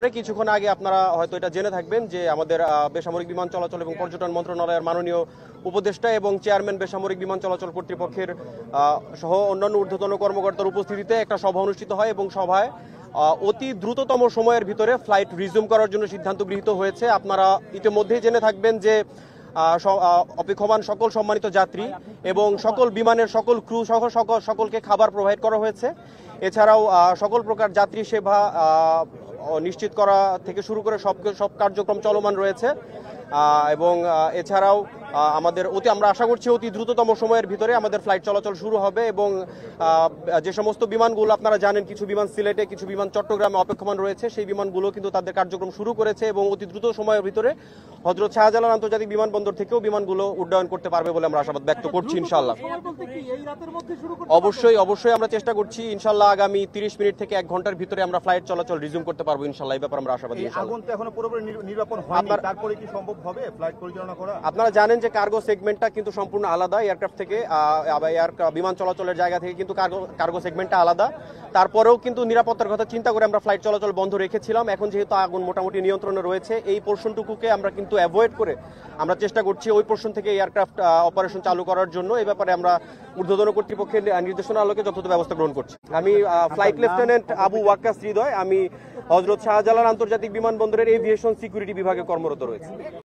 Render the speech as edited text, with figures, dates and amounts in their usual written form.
কিছুক্ষণ আগে আপনারা হয়তো এটা জেনে থাকবেন যে আমাদের বেসামরিক বিমান চলাচল এবং পর্যটন মন্ত্রণালয়ের মাননীয় উপদেষ্টা এবং চেয়ারম্যান বেসামরিক বিমান চলাচল কর্তৃপক্ষের সহ অন্যান্য ঊর্ধ্বতন কর্মকর্তার উপস্থিতিতে একটা সভা অনুষ্ঠিত হয় এবং সভায় অতি দ্রুততম সময়ের ভিতরে ফ্লাইট রিজিউম করার জন্য সিদ্ধান্ত গৃহীত হয়েছে। আপনারা ইতিমধ্যেই জেনে থাকবেন যে অপেক্ষমান সকল সম্মানিত যাত্রী এবং সকল বিমানের সকল ক্রু সহ সকলকে খাবার প্রোভাইড করা হয়েছে। এছাড়াও সকল প্রকার যাত্রী সেবা নিশ্চিত করা থেকে শুরু করে সব কার্যক্রম চলমান রয়েছে এবং এছাড়াও আমরা আশা করছি অতি দ্রুততম সময়ের ভিতরে আমাদের ফ্লাইট চলাচল শুরু হবে এবং যে সমস্ত বিমানগুলো আপনারা জানেন, কিছু বিমান সিলেটে, কিছু বিমান চট্টগ্রামে অপেক্ষমান রয়েছে, সেই বিমানগুলো কিন্তু তাদের কার্যক্রম শুরু করেছে এবং অতি দ্রুত সময়ের ভিতরে হযরত শাহজালাল আন্তর্জাতিক বিমানবন্দর থেকেও বিমানগুলো উড্ডয়ন করতে পারবে বলে আমরা আশাবাদ ব্যক্ত করছি ইনশাআল্লাহ। অবশ্যই আমরা চেষ্টা করছি ইনশাআল্লাহ আগামী 30 মিনিট থেকে 1 ঘন্টার ভিতরে আমরা ফ্লাইট চলাচল রিজিউম করতে পারবো ইনশাআল্লাহ। এই ব্যাপারে আমরা আশাবাদী ইনশাআল্লাহ। আগুন তো এখনো পুরোপুরি নির্বাপন হয়নি, তারপরে কি সম্ভব হবে ফ্লাইট পরিচালনা করা? আপনারা জানেন যে কার্গো সেগমেন্টটা কিন্তু সম্পূর্ণ আলাদা এয়ারক্রাফট থেকে, বিমান চলাচলের জায়গা থেকে কিন্তু কার্গো সেগমেন্টটা আলাদা। তারপরেও কিন্তু নিরাপত্তার কথা চিন্তা করে আমরা ফ্লাইট চলাচল বন্ধ রেখেছিলাম। এখন যেহেতু আগুন মোটামুটি নিয়ন্ত্রণে রয়েছে, এই পোর্শনটুকুকে আমরা কিন্তু অ্যাভয়েড করে আমরা চেষ্টা করছি ওই পোর্শন থেকে এয়ারক্রাফট অপারেশন চালু করার জন্য। এই ব্যাপারে আমরা ঊর্ধ্বতন কর্তৃপক্ষের নির্দেশনা আলোকে যথাযথ ব্যবস্থা গ্রহণ করছি। আমি ফ্লাইট লেফটেন্যান্ট আবু ওয়াক্কাস হৃদয়, আমি হযরত শাহজালাল আন্তর্জাতিক বিমানবন্দরের এভিয়েশন সিকিউরিটি বিভাগে কর্মরত রয়েছে।